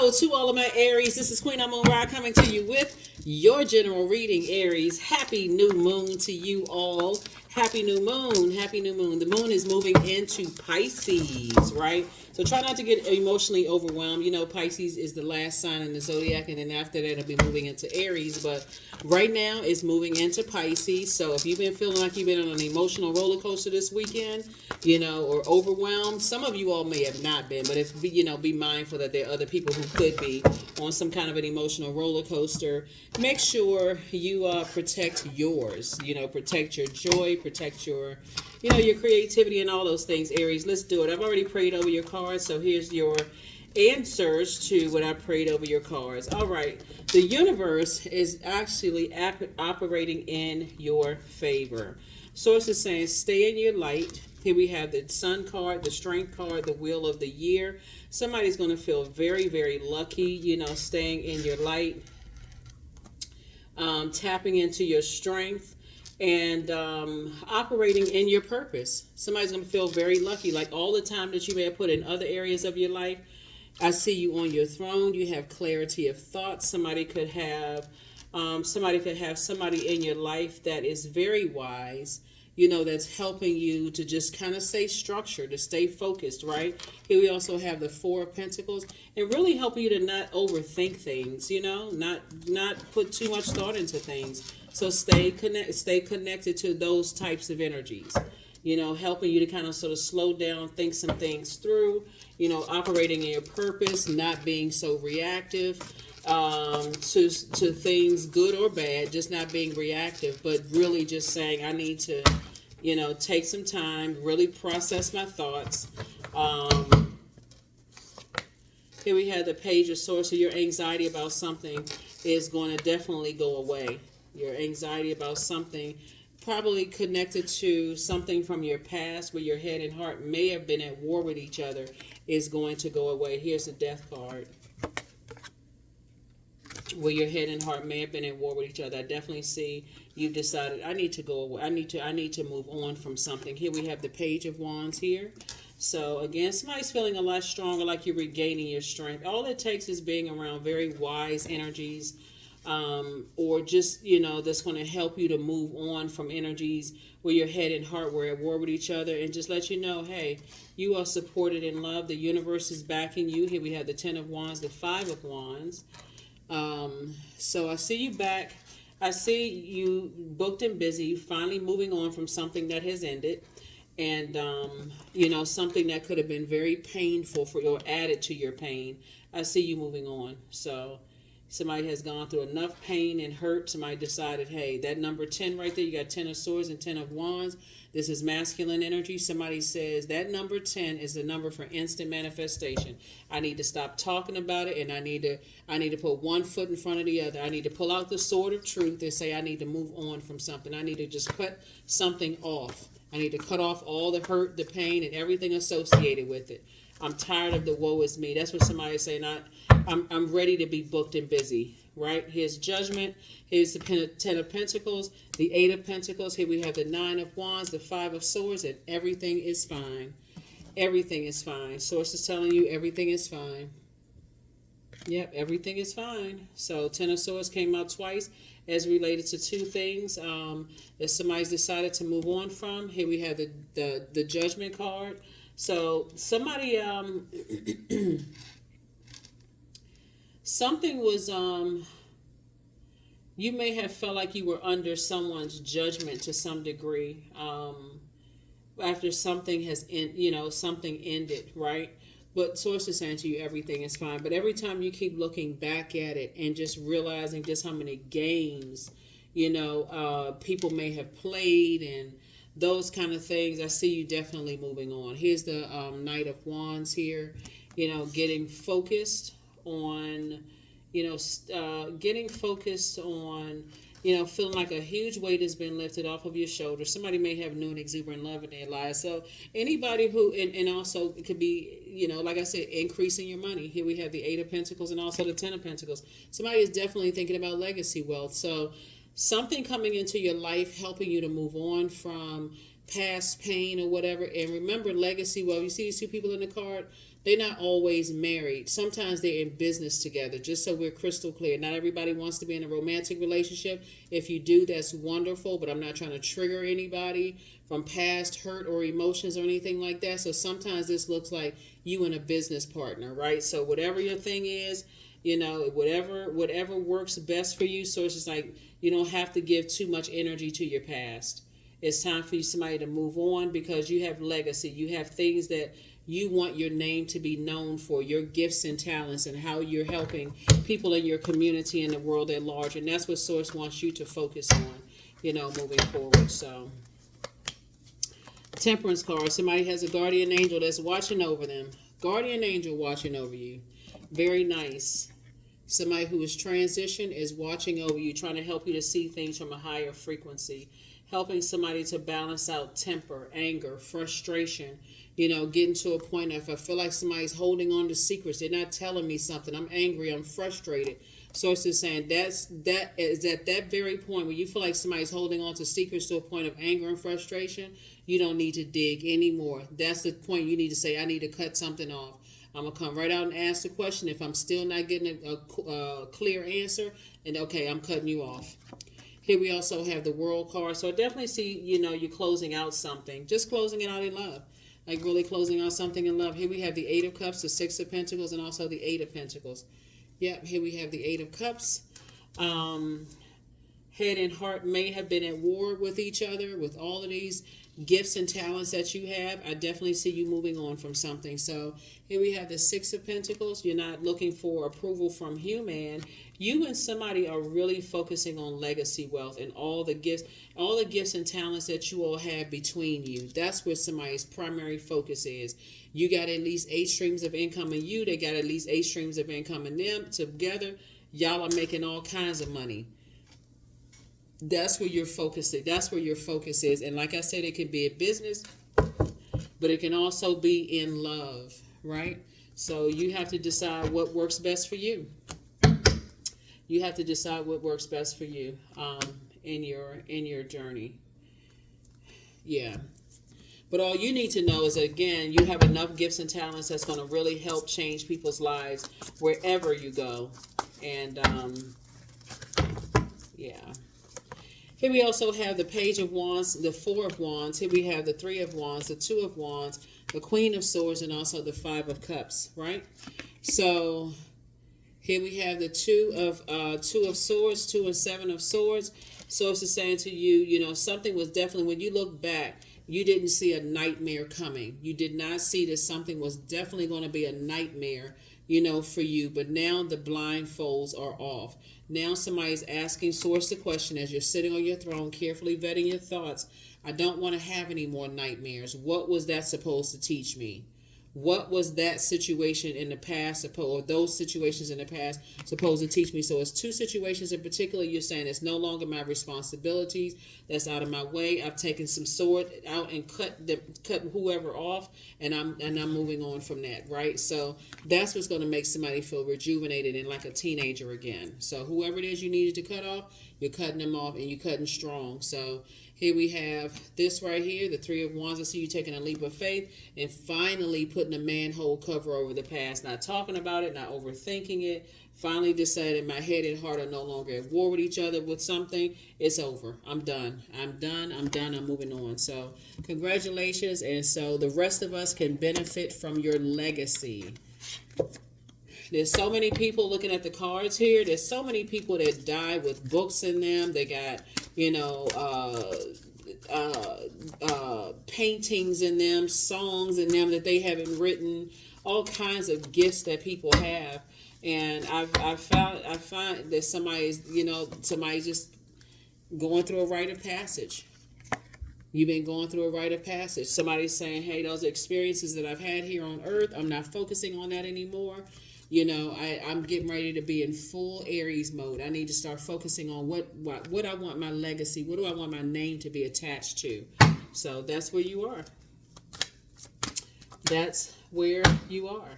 Hello to all of my Aries. This is Queen Amun Ra coming to you with your general reading, Aries. Happy new moon to you all. Happy new moon. Happy new moon. The moon is moving into Pisces, right? So try not to get emotionally overwhelmed. You know, Pisces is the last sign in the Zodiac, and then after that, it'll be moving into Aries. But right now, it's moving into Pisces. So if you've been feeling like you've been on an emotional roller coaster this weekend, you know, or overwhelmed, some of you all may have not been, but if you know, be mindful that there are other people who could be on some kind of an emotional roller coaster. Make sure you protect yours. You know, protect your joy, protect your, you know, your creativity and all those things, Aries. Let's do it. I've already prayed over your cards, so here's your answers to what I prayed over your cards. All right. The universe is actually operating in your favor. Source is saying stay in your light. Here we have the Sun card, the Strength card, the Wheel of the Year. Somebody's going to feel very, very lucky, you know, staying in your light, tapping into your strength, and operating in your purpose. Somebody's going to feel very lucky. Like all the time that you may have put in other areas of your life, I see you on your throne. You have clarity of thought. Somebody could have somebody in your life that is very wise, you know, that's helping you to just kind of stay structured, to stay focused, right? Here we also have the Four of Pentacles, and really helping you to not overthink things, you know, not put too much thought into things. So stay connected to those types of energies, you know, helping you to kind of sort of slow down, think some things through, you know, operating in your purpose, not being so reactive to things, good or bad, just not being reactive, but really just saying, I need to, you know, take some time, really process my thoughts. Here we have the Page of Swords. So your anxiety about something is going to definitely go away. Your anxiety about something, probably connected to something from your past where your head and heart may have been at war with each other, is going to go away. Here's the Death card. Where your head and heart may have been at war with each other. I definitely see you've decided, I need to go away. I need to move on from something. Here we have the Page of Wands here. So again, somebody's feeling a lot stronger, like you're regaining your strength. All it takes is being around very wise energies, or just, you know, that's going to help you to move on from energies where your head and heart were at war with each other, and just let you know, hey, you are supported in love. The universe is backing you. Here we have the Ten of Wands, the Five of Wands. So I see you back. I see you booked and busy, finally moving on from something that has ended. And, you know, something that could have been very painful for you or added to your pain. I see you moving on. So somebody has gone through enough pain and hurt. Somebody decided, hey, that number 10 right there, you got 10 of Swords and 10 of Wands. This is masculine energy. Somebody says that number 10 is the number for instant manifestation. I need to stop talking about it, and I need to put one foot in front of the other. I need to pull out the sword of truth and say I need to move on from something. I need to just cut something off. I need to cut off all the hurt, the pain, and everything associated with it. I'm tired of the woe is me. That's what somebody is saying. I'm ready to be booked and busy, right? Here's Judgment. Here's the Ten of Pentacles, the Eight of Pentacles. Here we have the Nine of Wands, the Five of Swords, and everything is fine. Everything is fine. Source is telling you everything is fine. Yep, everything is fine. So Ten of Swords came out twice as related to two things that somebody's decided to move on from. Here we have the Judgment card. So somebody, something was, you may have felt like you were under someone's judgment to some degree, after something has, something ended, right? But Source is saying to you, everything is fine. But every time you keep looking back at it and just realizing just how many games, you know, people may have played and those kind of things, I see you definitely moving on. Here's the Knight of Wands here, you know, getting focused on, feeling like a huge weight has been lifted off of your shoulders. Somebody may have new and exuberant love in their lives. So anybody who, and also it could be, you know, like I said, increasing your money. Here we have the Eight of Pentacles and also the Ten of Pentacles. Somebody is definitely thinking about legacy wealth. So something coming into your life, helping you to move on from past pain or whatever. And remember, legacy wealth. You see these two people in the card? They're not always married. Sometimes they're in business together, just so we're crystal clear. Not everybody wants to be in a romantic relationship. If you do, that's wonderful, but I'm not trying to trigger anybody from past hurt or emotions or anything like that. So sometimes this looks like you and a business partner, right? So whatever your thing is, whatever works best for you. So it's just like you don't have to give too much energy to your past. It's time for you somebody to move on because you have legacy. You have things that you want your name to be known for, your gifts and talents, and how you're helping people in your community and the world at large. And that's what Source wants you to focus on, moving forward. So, Temperance card. Somebody has a guardian angel that's watching over them. Guardian angel watching over you. Very nice. Somebody who is transitioned is watching over you, trying to help you to see things from a higher frequency. Helping somebody to balance out temper, anger, frustration, getting to a point if I feel like somebody's holding on to secrets, they're not telling me something, I'm angry, I'm frustrated. So it's just saying that is at that very point where you feel like somebody's holding on to secrets to a point of anger and frustration, you don't need to dig anymore. That's the point you need to say, I need to cut something off. I'm going to come right out and ask the question. If I'm still not getting a clear answer, and okay, I'm cutting you off. Here we also have the World card. So I definitely see, you closing out something. Just closing it out in love. Like really closing out something in love. Here we have the Eight of Cups, the Six of Pentacles, and also the Eight of Pentacles. Yep, here we have the Eight of Cups. Head and heart may have been at war with each other with all of these gifts and talents that you have. I definitely see you moving on from something. So here we have the Six of Pentacles. You're not looking for approval from human. You and somebody are really focusing on legacy wealth and all the gifts and talents that you all have between you. That's where somebody's primary focus is. You got at least 8 streams of income in you. They got at least 8 streams of income in them. Together, y'all are making all kinds of money. That's where your focus is. That's where your focus is. And like I said, it can be in business, but it can also be in love, right? So you have to decide what works best for you. You have to decide what works best for you in your journey. Yeah. But all you need to know is that, again, you have enough gifts and talents that's going to really help change people's lives wherever you go. And, yeah. Here we also have the Page of Wands, the Four of Wands. Here we have the Three of Wands, the Two of Wands, the Queen of Swords, and also the Five of Cups, right? So here we have the Two of Swords, 2 and 7 of Swords. So it's just saying to you, something was definitely, when you look back, you didn't see a nightmare coming. You did not see that something was definitely going to be a nightmare, for you. But now the blindfolds are off. Now somebody's asking Source the question as you're sitting on your throne, carefully vetting your thoughts. I don't want to have any more nightmares. What was that supposed to teach me? What was that situation in the past, or those situations in the past, supposed to teach me? So it's 2 situations in particular. You're saying it's no longer my responsibilities. That's out of my way. I've taken some sword out and cut whoever off, and I'm moving on from that, right? So that's what's going to make somebody feel rejuvenated and like a teenager again. So whoever it is you needed to cut off, you're cutting them off, and you're cutting strong. So here we have this right here, the Three of Wands. I see you taking a leap of faith and finally putting a manhole cover over the past. Not talking about it, not overthinking it. Finally decided my head and heart are no longer at war with each other with something. It's over. I'm done. I'm moving on. So congratulations. And so the rest of us can benefit from your legacy. There's so many people looking at the cards here. There's so many people that die with books in them. They got, paintings in them, songs in them that they haven't written, all kinds of gifts that people have. And I find that somebody's just going through a rite of passage. You've been going through a rite of passage. Somebody's saying, hey, those experiences that I've had here on earth, I'm not focusing on that anymore. I'm getting ready to be in full Aries mode. I need to start focusing on what I want my legacy, what do I want my name to be attached to. So that's where you are. That's where you are.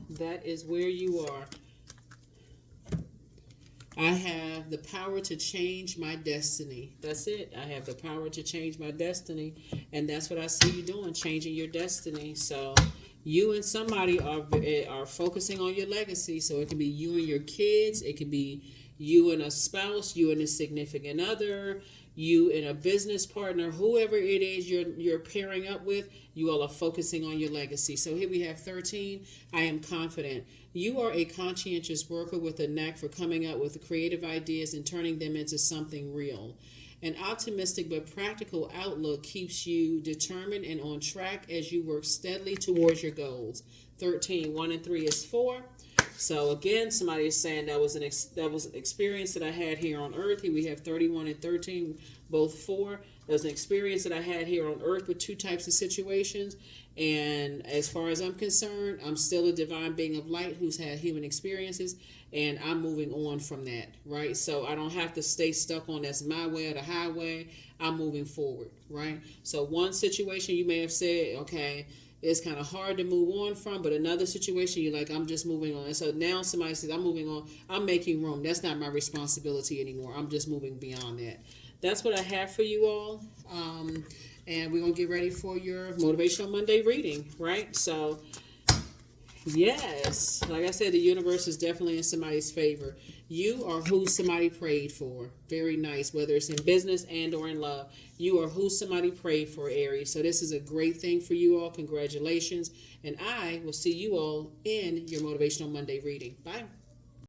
That is where you are. I have the power to change my destiny. That's it. I have the power to change my destiny. And that's what I see you doing, changing your destiny. So You and somebody are focusing on your legacy. So it could be you and your kids. It could be you and a spouse, you and a significant other, you and a business partner, whoever it is you're pairing up with, you all are focusing on your legacy. So here we have 13. I am confident. You are a conscientious worker with a knack for coming up with creative ideas and turning them into something real. An optimistic but practical outlook keeps you determined and on track as you work steadily towards your goals. 13, 1 and 3 is 4. So again, somebody is saying that was an experience that I had here on earth. Here we have 31 and 13, both 4. That was an experience that I had here on earth with 2 types of situations. And as far as I'm concerned, I'm still a divine being of light who's had human experiences, and I'm moving on from that, right? So I don't have to stay stuck on that's my way or the highway. I'm moving forward, right? So one situation you may have said, okay, it's kind of hard to move on from, but another situation you're like, I'm just moving on. And so now somebody says, I'm moving on. I'm making room. That's not my responsibility anymore. I'm just moving beyond that. That's what I have for you all. And we're going to get ready for your Motivational Monday reading, right? So, yes, like I said, the universe is definitely in somebody's favor. You are who somebody prayed for. Very nice, whether it's in business and or in love. You are who somebody prayed for, Aries. So this is a great thing for you all. Congratulations. And I will see you all in your Motivational Monday reading. Bye.